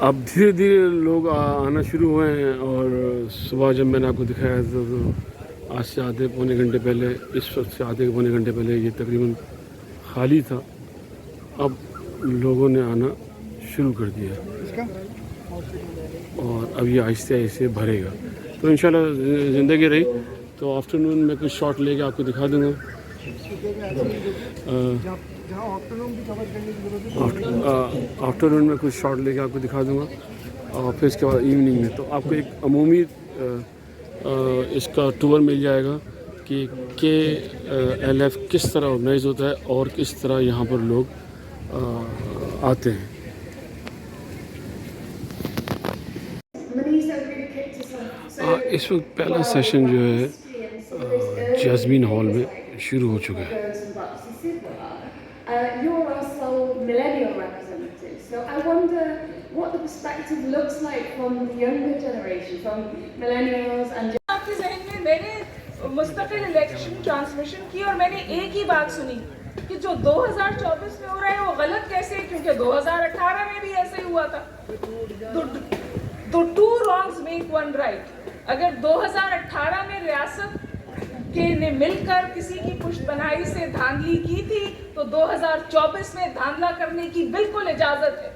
अब धीरे धीरे लोग आना शुरू हुए हैं और सुबह जब मैंने आपको दिखाया था तो आज से आधे पौने घंटे पहले, इस वक्त से आधे पौने घंटे पहले ये तकरीबन खाली था। अब लोगों ने आना शुरू कर दिया और अब ये आहिस्ते आहिस्ते भरेगा। तो इंशाल्लाह ज़िंदगी रही तो आफ्टरनून में कुछ शॉट लेके आपको दिखा दूँगा। आफ्टरनून में कुछ शॉट लेके आपको दिखा दूँगा और फिर इसके बाद इवनिंग में तो आपको एक अमूमी इसका टूर मिल जाएगा कि KLF किस तरह ऑर्गेनाइज होता है और किस तरह यहाँ पर लोग आते हैं। इस वक्त पहला सेशन जो है जैस्मीन हॉल में शुरू हो चुका है। You're also millennial representatives, so I wonder what the perspective looks like from the younger generation, from millennials and. आपके जहन में मैंने मुस्तकिल इलेक्शन ट्रांसमिशन की और मैंने एक ही बात सुनी कि जो 2024 में हो रहा है वो गलत कैसे है, क्योंकि 2018 में भी ऐसे ही हुआ था। तो two wrongs make one right. अगर 2018 में रियासत के ने मिलकर किसी की पुष्टबनाई से धांधली की थी तो 2024 में धांधला करने की बिल्कुल इजाजत है।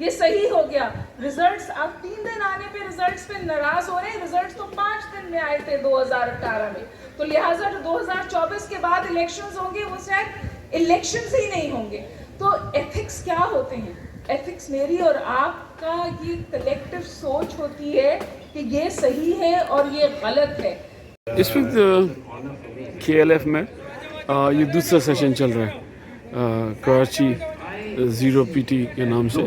ये सही हो गया। रिजल्ट्स आप 3 दिन आने पे रिजल्ट्स पे नाराज हो रहे हैं। रिजल्ट्स तो 5 दिन में आए थे 2018 में, तो लिहाजा जो 2024 के बाद इलेक्शंस होंगे वो शायद इलेक्शंस ही नहीं होंगे। तो एथिक्स क्या होते हैं? एथिक्स मेरी और आपका ये कलेक्टिव सोच होती है कि ये सही है और ये गलत है। इस वक्त KLF में ये दूसरा सेशन चल रहा है कराची 0PT के नाम से।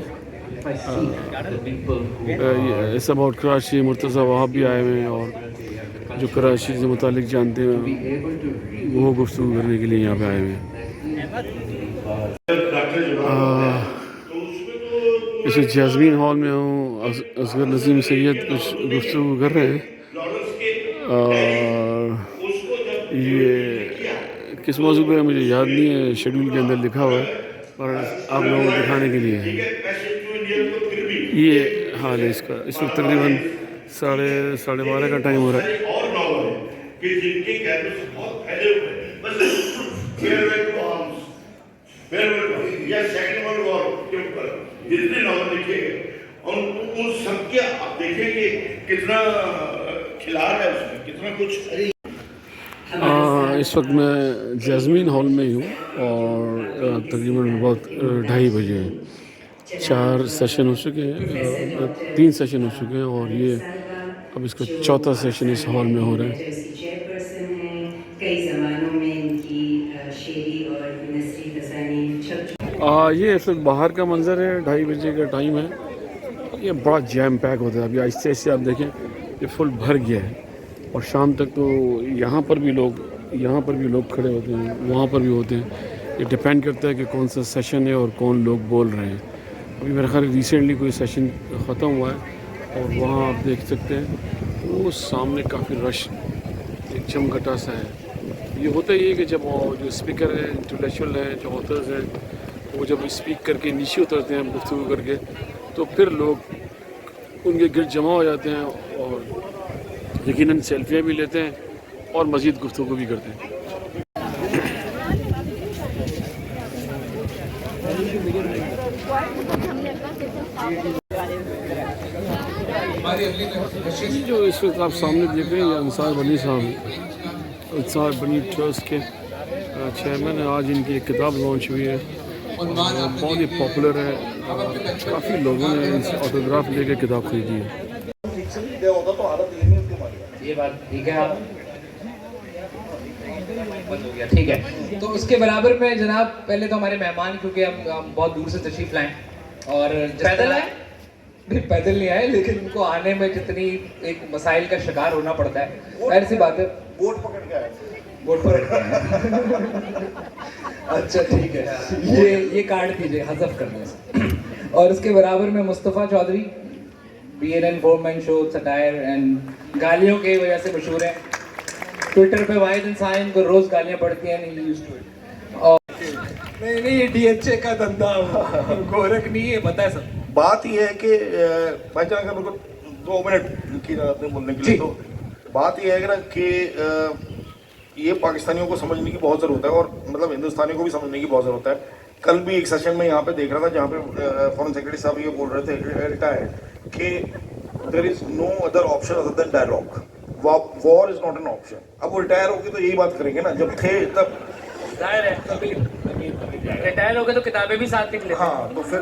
इस अबाउट कराची मुर्तज़ा वहाब भी आए हुए हैं और जो कराची से मुतालिक जानते हैं वो गुफ्तगू करने के लिए यहाँ पे आए हुए हैं। इस जैस्मीन हॉल में हूँ, असगर नज़ीम सैयद कुछ गुफ्तगू कर रहे हैं और ये किस मौजू पे मुझे याद नहीं है, शेड्यूल के अंदर लिखा हुआ है पर आप लोगों को दिखाने के लिए है। ये हाल है इसका। इस वक्त तकरीबन 12:30 का टाइम हो रहा है। जितने नॉवल लिखे और उन सबके आप देखेंगे कितना खिलाड़ है उसमें, कितना कुछ। इस वक्त मैं जैस्मीन हॉल में ही हूँ और तकरीबन बहुत 2:30 बजे हैं। 4 सेशन हो चुके हैं, 3 सेशन हो चुके हैं और ये अब इसका चौथा सेशन इस हॉल में हो रहा है। ये इस वक्त बाहर का मंजर है, 2:30 बजे का टाइम है। ये बड़ा जैम पैक होता है। अभी आहिस्ते आहिस्ते आप देखें ये फुल भर गया है और शाम तक तो यहाँ पर भी लोग खड़े होते हैं, वहाँ पर भी होते हैं। ये डिपेंड करता है कि कौन सा सेशन है और कौन लोग बोल रहे हैं। अभी मेरा ख्याल रिसेंटली कोई सेशन ख़त्म हुआ है और वहाँ आप देख सकते हैं वो सामने काफ़ी रश एक चमकटा सा है। ये होता ही है कि जब जो स्पीकर है, इंटेलेक्चुअल है, जो ऑथर्स हैं, वो जब स्पीक करके नीचे उतरते हैं गुफ्तगू करके तो फिर लोग उनके गिर्द जमा हो जाते हैं और यकीनन सेल्फियाँ भी लेते हैं और मज़ीद गुफ्तगू भी करते हैं। जो इस वक्त आप सामने देख रहे हैं ये अंसार बनी साहब हैं। अंसार बनी ट्रस्ट के चेयरमैन हैं। आज इनकी एक किताब लॉन्च हुई है, बहुत ही पॉपुलर है। काफ़ी लोगों ने इनसे ऑटोग्राफ लेके किताब खरीदी है। ये बात ठीक है, आप ठीक है। तो उसके बराबर में जनाब पहले तो हमारे मेहमान, क्योंकि हम बहुत दूर से तशरीफ लाए और पैदल आए, नहीं पैदल नहीं आए, लेकिन उनको आने में जितनी एक मसाइल का शिकार होना पड़ता है, ऐसी बात है। बोट पकड़ के आए, बोट पर अच्छा ठीक है, ये कार्ड दीजिए, हज़फ कर दें। और उसके बराबर में Mustafa Chaudhry, BNN 4-man show, satire and गालियों के वजह से मशहूर है। ट्विटर पे वाहिद इंसान इनको रोज गालियां पड़ती हैं, नहीं यूज्ड टू इट। और नहीं ये DHA का धंधा गोरख नहीं है, पता है सब। बात यह है कि भाईजान अगर मेरे को 2 मिनट की आपने बोलने के लिए, तो बात यह है कि ना कि ये पाकिस्तानियों को समझने की बहुत ज़रूरत है, और मतलब हिंदुस्तानियों को भी समझने की बहुत ज़रूरत है। कल भी एक सेशन में यहाँ पे देख रहा था जहाँ पे फॉरेन सेक्रेटरी साहब ये बोल रहे थे रिटायर्ड कि there is no other option other than dialogue, war is not an option. अब वो रिटायर होके तो यही बात करेंगे ना, जब थे तब रिटायर हो गए तो किताबें भी साथ लिख लेते। हाँ, तो फिर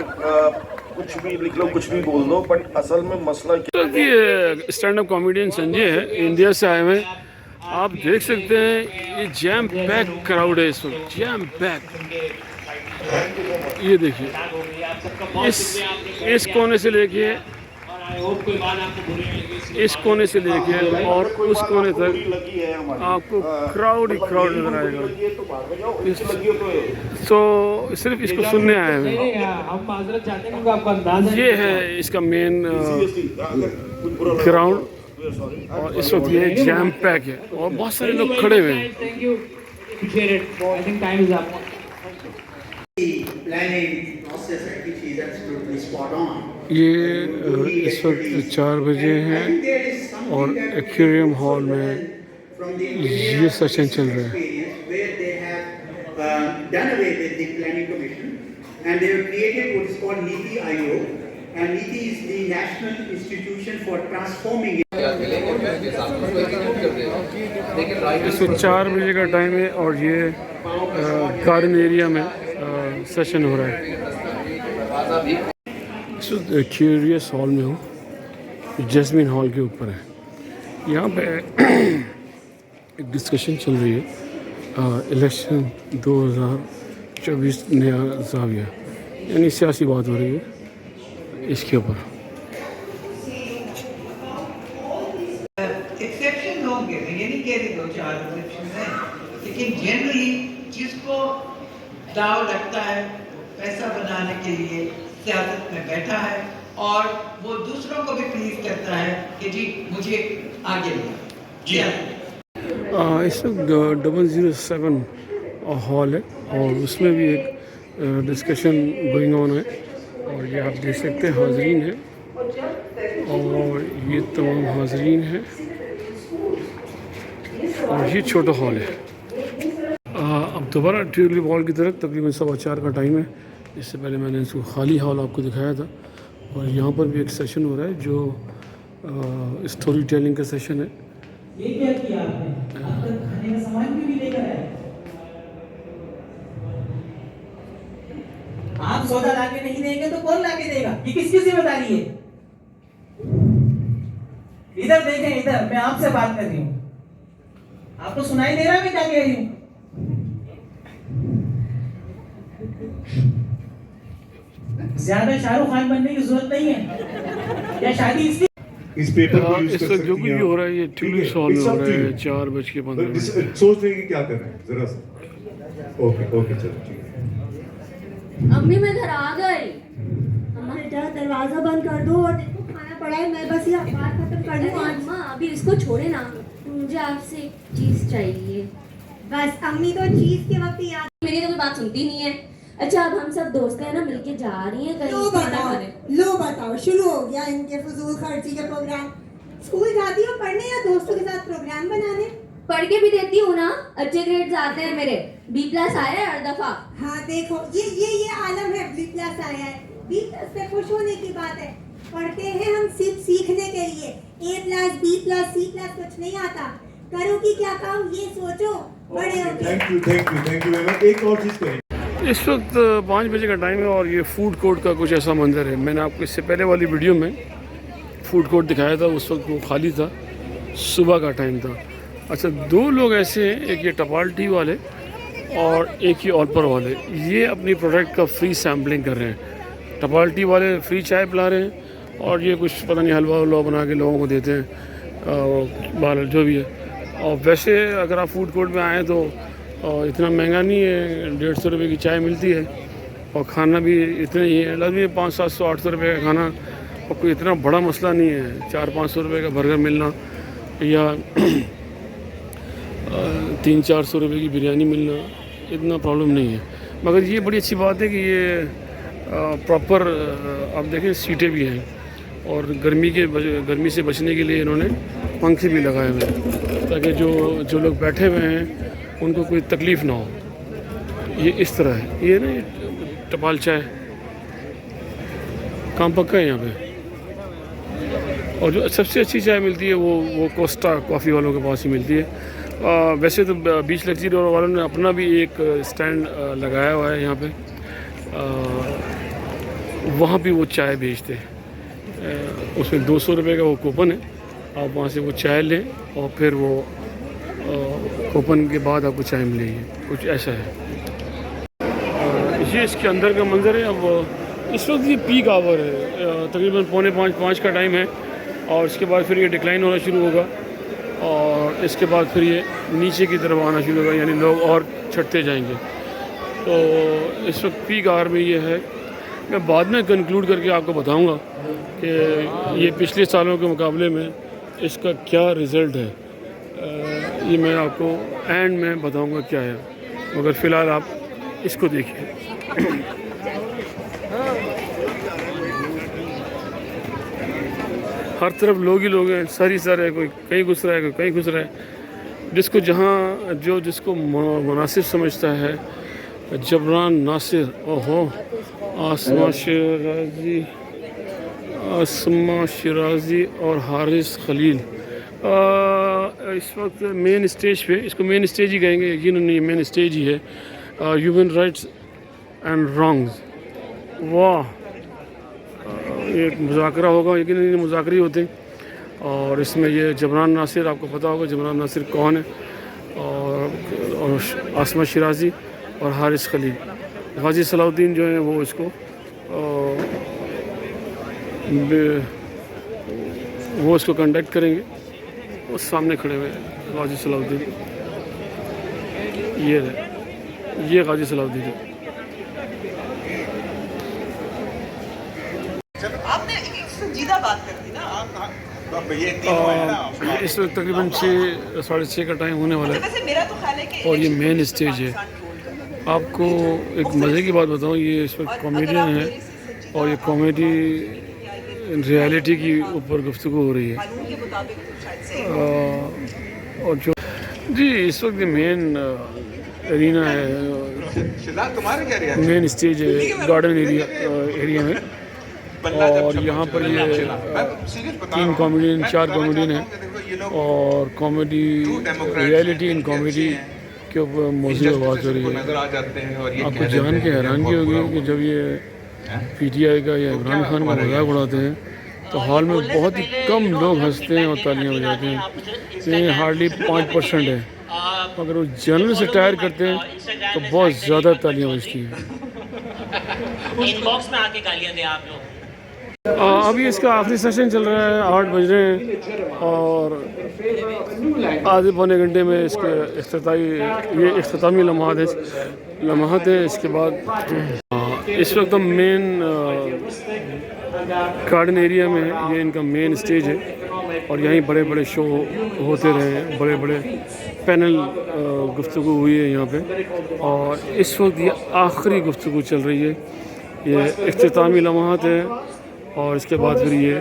कुछ भी लिख लो, कुछ भी बोल दो, बट असल में मसला क्या तो ये स्टैंड अप कॉमेडियन संजय है, इंडिया से आए हुए हैं। आप देख सकते हैं ये जैम पैक क्राउड है इस वक्त, जैम पैक। ये देखिए इस कोने से लेके इस कोने से लेके और उस कोने तक आपको क्राउड ही क्राउड नजर आएगा। तो सिर्फ इसको सुनने आए हैं। हम माजरत चाहते हैं, आपका अंदाज ये है इसका मेन ग्राउंड, और इस वक्त ये जैम पैक है और बहुत सारे लोग खड़े हुए हैं। Thank you, appreciate it. I think time is up. Planning process actually is absolutely spot on. ये इस वक्त 4 बजे हैं और एक्वेरियम हॉल में ये सेशन चल रहा है। Where they have done away with the planning commission and they have created what is called NITI Aayog, and NITI is the National Institution for Transforming. इस वक्त 4 बजे का टाइम है और ये गार्डन एरिया में सेशन हो रहा है। इस वक्त क्यूरियस हॉल में हूँ, जैस्मिन हॉल के ऊपर है। यहाँ पे एक डिस्कशन चल रही है, इलेक्शन 2024 नया जाविया, यानी सियासी बात हो रही है इसके ऊपर। एक्सेप्शन होंगे, ये नहीं कह रही 2-4 एक्सेप्शन हैं, लेकिन जनरली जिसको दाव लगता है पैसा बनाने के लिए सियासत में बैठा है और वो दूसरों को भी प्लीज करता है कि जी मुझे आगे लिया। इस वक्त 007 हॉल है और उसमें भी एक डिस्कशन गोइंग ऑन है, और ये आप देख सकते हैं हाजरीन है, और ये तमाम हाजरीन हैं, और ये छोटा हॉल है। अब दोबारा ट्यूलिप हॉल की तरफ तकरीबन 4:15 का टाइम है। इससे पहले मैंने इसको खाली हॉल आपको दिखाया था, और यहाँ पर भी एक सेशन हो रहा है जो स्टोरी टेलिंग का सेशन है। ये क्या किया आपने? अब तक खाने का सामान भी लेकर आए। आप सौदा लाके नहीं देंगे तो कौन लाके देगा? ये किसकी जिम्मेदारी है? इधर देखें, इधर मैं आपसे बात कर रही हूँ, आपको सुनाई दे रहा है मैं क्या कह रही हूँ? ज्यादा शाहरुख खान बनने की जरूरत नहीं है, या शादी इसकी इस पेपर को यूज इस कर वक्त जो सकती कुछ हैं भी हो रहा है ये ट्यूलिप हॉल में हो रहा है 4:15। सोच रहे हैं कि क्या कर रहे हैं जरा सा। ओके चलो ठीक है। अम्मी मैं घर आ गई। अम्मा बेटा दरवाजा बंद कर दो और देखो खाना पड़ा है, मैं बस ये अखबार खत्म कर दूँ। अम्मा अभी इसको छोड़े ना, मुझे आपसे एक चीज चाहिए। बस अम्मी तो चीज के वक्त याद, मेरी तो कोई बात सुनती नहीं है। अच्छा अब हम सब दोस्त हैं ना, मिलके जा रही हैं कहीं खाना खाने। लो बताओ, शुरू हो गया इनके फजूल खर्ची के प्रोग्राम। स्कूल जाती हो पढ़ने या दोस्तों के साथ प्रोग्राम बनाने? पढ़ के भी देती हूँ ना, अच्छे ग्रेड्स आते हैं मेरे, B+ आया है हर दफा। हाँ देखो ये आलम है, B+ आया है। B+ पे खुश होने की बात है। पढ़ते हैं हम सिर्फ सीखने के लिए। A+, B+, C+ कुछ नहीं आता। करोगी क्या काम ये सोचो, बड़े हो। Thank you very much. एक और चीज करें, इस वक्त 5 बजे का टाइम है और ये फूड कोर्ट का कुछ ऐसा मंजर है। मैंने आपको इससे पहले वाली वीडियो में फूड कोर्ट दिखाया था, उस वक्त वो खाली था, सुबह का टाइम था। अच्छा 2 लोग ऐसे हैं, एक ये टपाल टी वाले और एक ये ऑलपर वाले, ये अपनी प्रोडक्ट का फ्री सैम्पलिंग कर रहे हैं। टपाल टी वाले फ्री चाय पिला रहे हैं और ये कुछ पता नहीं हलवा वलवा बना के लोगों को देते हैं, बाल जो भी है। और वैसे अगर आप फूड कोर्ट में आएँ तो इतना महंगा नहीं है, 150 रुपये की चाय मिलती है और खाना भी इतना ही है, लगभग 500-700-800 रुपये का खाना, और कोई इतना बड़ा मसला नहीं है। 400-500 रुपये का बर्गर मिलना या 300-400 रुपये की बिरयानी मिलना इतना प्रॉब्लम नहीं है। मगर ये बड़ी अच्छी बात है कि ये प्रॉपर आप देखें सीटें भी हैं, और गर्मी से बचने के लिए इन्होंने पंखे भी लगाए हुए हैं ताकि जो लोग बैठे हुए हैं उनको कोई तकलीफ़ ना हो। ये इस तरह है, ये ना टपाल चाय काम पक्का है यहाँ पे। और जो सबसे अच्छी चाय मिलती है वो कोस्टा कॉफ़ी वालों के पास ही मिलती है। वैसे तो बीच लग्जरी वालों ने अपना भी एक स्टैंड लगाया हुआ है यहाँ पे, वहाँ भी वो चाय बेचते हैं। उसमें 200 रुपये का वो कूपन है, आप वहाँ से वो चाय लें और फिर वो कूपन के बाद आपको चाय मिलेगी, कुछ ऐसा है। ये इसके अंदर का मंज़र है। अब इस वक्त ये पीक आवर है, तकरीबन 4:45 का टाइम है, और इसके बाद फिर ये डिक्लाइन होना शुरू होगा, और इसके बाद फिर ये नीचे की तरफ आना शुरू होगा, यानी लोग और छटते जाएंगे। तो इस वक्त पीक आवर में ये है। मैं बाद में कंक्लूड करके आपको बताऊंगा कि ये पिछले सालों के मुकाबले में इसका क्या रिज़ल्ट है, ये मैं आपको एंड में बताऊंगा क्या है, मगर फ़िलहाल आप इसको देखिए। हर तरफ लोग ही लोग हैं, सर है, कोई कहीं घुस रहा है, कोई कहीं घुस रहा है। जिसको मुनासिब समझता है, जबरान नासिर, ओहो, आसमा शिराजी और हारिस खलील इस वक्त मेन स्टेज पे, इसको मेन स्टेज ही कहेंगे, यकीनन नहीं मेन स्टेज ही है। ह्यूमन राइट्स एंड रॉन्ग्स, वाह, एक मुज़ाकरा होगा, यकीनन नहीं मुज़ाकरे ही होते हैं। और इसमें ये जबरान नासिर, आपको पता होगा जबरान नासिर कौन है, और आसमा शिराजी और हारिस खलील। गाजी सलाउद्दीन जो है वो इसको कंडक्ट करेंगे। वो सामने खड़े हुए हैं गाजी सलाउद्दीन, ये गाजी सलाउद्दीन है। आपने संजीदा बात कर दी ना। इस वक्त तकरीबन 6, 6:30 का टाइम होने वाला है, मेरा तो ख्याल है कि और ये मेन स्टेज है। आपको एक मज़े की बात बताऊं, ये इस वक्त कॉमेडियन है, और ये कॉमेडी रियलिटी की ऊपर गुफ्तगू हो रही है। और जो जी इस वक्त मेन एरिना है, मेन स्टेज है गार्डन एरिया में, और यहाँ पर ये 3 कॉमेडियन 4 कॉमेडियन हैं, और कॉमेडी रियलिटी इन कॉमेडी के ऊपर मौजूद बात हो रही है। आपको जान के हैरानगी होगी कि जब ये PTI का या इमरान खान का मजाक उड़ाते हैं तो हॉल में बहुत ही कम लोग हंसते हैं और तालियां बजाते हैं। ये हार्डली 5% है, अगर वो जनरल से टायर करते हैं तो बहुत ज़्यादा तालियां बजती हैं। इनबॉक्स में आके गालियां दे आप लोग। अभी इसका आखिरी सेशन चल रहा है, 8 बज रहे हैं, और आधे पौने घंटे में इसके इख्तितामी लम्हात है। इसके बाद इस वक्त हम मेन गार्डन एरिया में है, ये इनका मेन स्टेज है, और यहीं बड़े बड़े शो होते रहे हैं, बड़े बड़े पैनल गुफ्तगू हुई है यहाँ पे, और इस वक्त ये आखिरी गुफ्तगू चल रही है। ये इख्तितामी लम्हात है, और इसके बाद फिर ये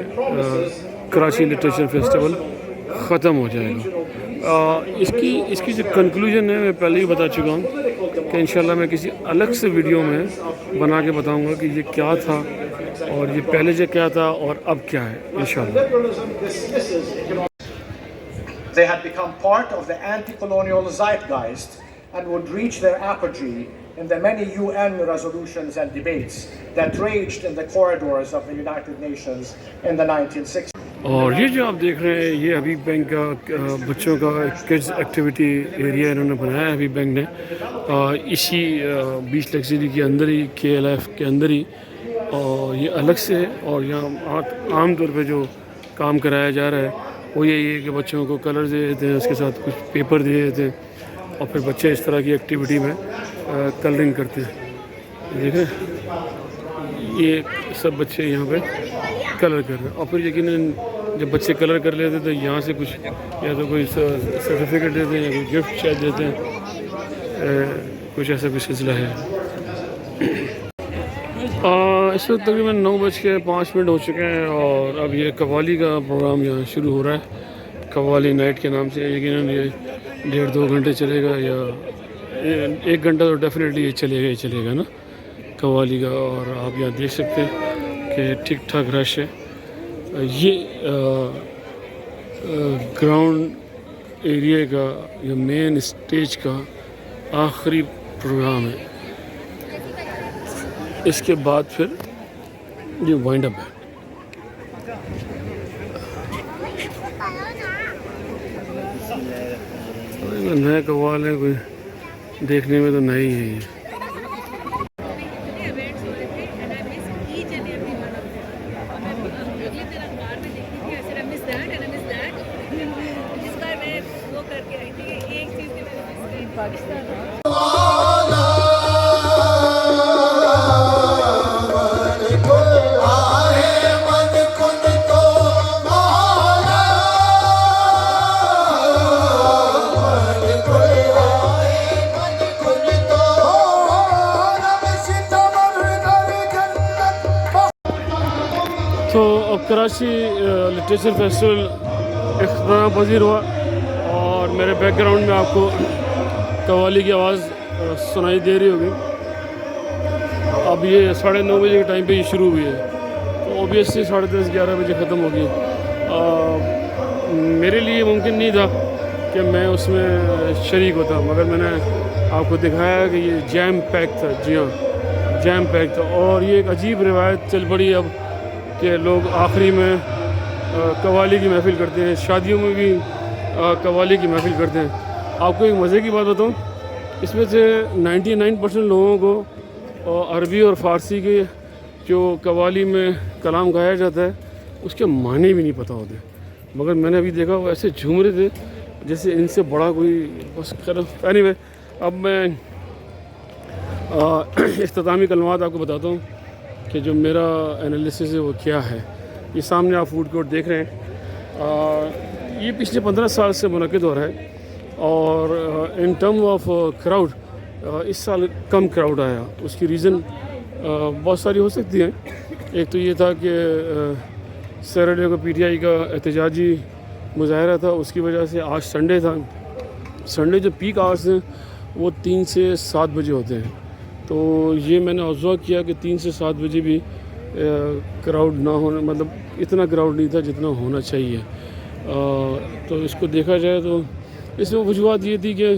कराची लिटरेचर फेस्टिवल ख़त्म हो जाएगा। इसकी जो कंक्लूजन है मैं पहले ही बता चुका हूँ कि इंशाल्लाह मैं किसी अलग से वीडियो में बना के बताऊँगा कि ये क्या था, और ये पहले से क्या था और अब क्या है इंशाल्लाह। They had become part of the anti-colonial zeitgeist and would reach their apogee in the many UN resolutions and debates that raged in the corridors of the United Nations in the 1960s. और ये जो आप देख रहे हैं, ये हबीब bank का बच्चों का किड्स एक्टिविटी एरिया इन्होंने बनाया है हबीब बैंक ने, इसी बीच लग्जरी के अंदर ही, KLF के अंदर ही, और ये अलग से है। और यहाँ आम तौर पे जो काम कराया जा रहा है वो यही है कि बच्चों को कलर दे देते हैं, उसके साथ कुछ पेपर दे देते हैं, और फिर बच्चे इस तरह की एक्टिविटी में कलरिंग करते हैं। देखें, ये सब बच्चे यहाँ पे कलर कर रहे हैं, और फिर यकीनन जब बच्चे कलर कर लेते हैं तो यहाँ से कुछ या तो कोई सर्टिफिकेट देते हैं या कोई गिफ्ट शायद देते हैं, कुछ ऐसा कुछ सिलसिला है। इस वक्त तकरीबन 9:05 हो चुके हैं और अब ये कव्वाली का प्रोग्राम यहाँ शुरू हो रहा है। कव्वाली नाइट के नाम से यकीनन ये 1.5-2 घंटे चलेगा या 1 घंटा तो डेफिनेटली ये चलेगा ही चलेगा ना कव्वाली का। और आप यहाँ देख सकते हैं कि ठीक ठाक रश है। ये ग्राउंड एरिया का या मेन स्टेज का आखिरी प्रोग्राम है। इसके बाद फिर ये वाइंड अप है। नया कव्वाल है, कोई देखने में तो नई है ये। तो अब कराची लिटरेचर फेस्टिवल इख्तिताम पजीर हुआ और मेरे बैकग्राउंड में आपको कव्वाली की आवाज़ सुनाई दे रही होगी। अब ये 9:30 बजे के टाइम पे ये शुरू हुई है, तो ऑब्वियसली 10:30-11 बजे ख़त्म होगी। मेरे लिए मुमकिन नहीं था कि मैं उसमें शरीक होता, मगर मैंने आपको दिखाया कि ये जैम पैक था। जी हाँ, जैम पैक था। और ये एक अजीब रिवायत चल पड़ी अब कि लोग आखिरी में कव्वाली की महफ़िल करते हैं, शादियों में भी कव्वाली की महफ़िल करते हैं। आपको एक मज़े की बात बताऊं, इसमें से 99% लोगों को अरबी और फ़ारसी के जो कव्वाली में कलाम गाया जाता है उसके माने भी नहीं पता होते। मगर मैंने अभी देखा वो ऐसे झूम रहे थे जैसे इनसे बड़ा कोई बस कर। एनीवे, अब मैं इख्तितामी कलमात आपको बताता हूँ कि जो मेरा एनालिसिस है वो क्या है। ये सामने आप फूड कोर्ट देख रहे हैं। ये पिछले 15 साल से मुनक़िद हो रहा है और इन टर्म ऑफ क्राउड इस साल कम क्राउड आया। उसकी रीज़न बहुत सारी हो सकती हैं। एक तो ये था कि सैटरडे को PTI का एहतजाजी मुजाहरा था, उसकी वजह से आज संडे था। संडे जो पीक आवर्स हैं वो 3 से 7 बजे होते हैं, तो ये मैंने ऑब्ज़र्व किया कि 3 से 7 बजे भी क्राउड ना होना, मतलब इतना क्राउड नहीं था जितना होना चाहिए। तो इसको देखा जाए तो इसमें वजूहत ये थी कि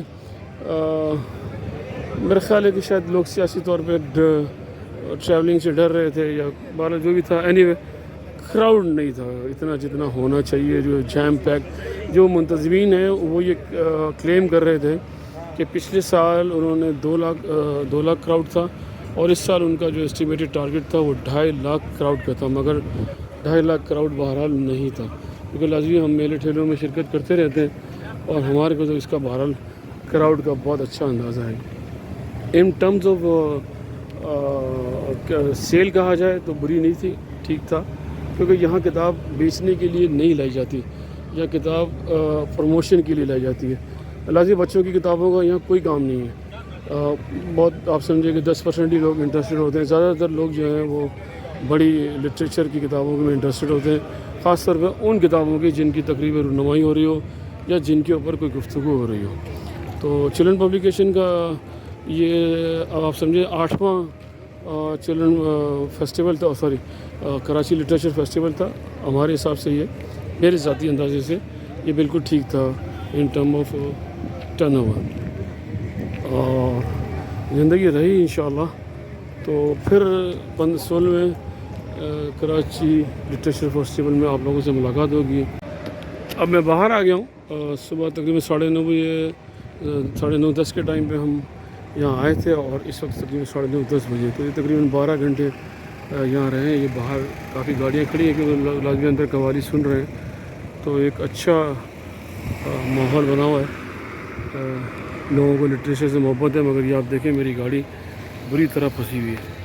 मेरा ख़्याल है कि शायद लोग सियासी तौर पे ट्रैवलिंग से डर रहे थे या बारह जो भी था। एनीवे, क्राउड नहीं था इतना जितना होना चाहिए। जो जैम पैक, जो मुंतज़मीन हैं वो ये क्लेम कर रहे थे कि पिछले साल उन्होंने 2 लाख क्राउड था और इस साल उनका जो एस्टिमेटेड टारगेट था वो 2.5 लाख क्राउड का था। मगर 2.5 लाख क्राउड बहरहाल नहीं था, क्योंकि लाजमी हम मेले ठेलों में शिरकत करते रहते हैं और हमारे को तो इसका बहरहाल क्राउड का बहुत अच्छा अंदाज़ा है। इन टर्म्स ऑफ सेल कहा जाए तो बुरी नहीं थी, ठीक था, क्योंकि यहाँ किताब बेचने के लिए नहीं लाई जाती या किताब प्रमोशन के लिए लाई जाती है। लाज़िम बच्चों की किताबों का यहाँ कोई काम नहीं है। बहुत आप समझे कि 10% ही लोग इंटरेस्टेड होते हैं। ज़्यादातर लोग जो हैं वो बड़ी लिटरेचर की किताबों में इंटरेस्टेड होते हैं, ख़ास तौर पर उन किताबों की जिनकी तकरीबन रुनमाई हो रही हो या जिनके ऊपर कोई गुफ्तगू हो रही हो। तो चिल्ड्रन पब्लिकेशन का ये अब आप समझे 8वां चिल्ड्रन फेस्टिवल था, सॉरी कराची लिटरेचर फेस्टिवल था। हमारे हिसाब से ये, मेरे ज़ाती अंदाजे से ये बिल्कुल ठीक था इन टर्म ऑफ टर्नओवर। और ज़िंदगी रही इंशाअल्लाह तो फिर 16वें कराची लिटरेचर फेस्टिवल में आप लोगों से मुलाकात होगी। अब मैं बाहर आ गया हूँ। सुबह तकरीबन 9:30 बजे 9:30-10 के टाइम पे हम यहाँ आए थे और इस वक्त तकरीबन 9:30-10 बजे, तो ये तकरीबन 12 घंटे यहाँ रहे हैं। ये बाहर काफ़ी गाड़ियाँ खड़ी हैं क्योंकि लाजमी अंदर कव्वाली सुन रहे हैं। तो एक अच्छा माहौल बना हुआ है, लोगों को लिटरेचर से मोहब्बत है। मगर ये आप देखें मेरी गाड़ी बुरी तरह फंसी हुई है।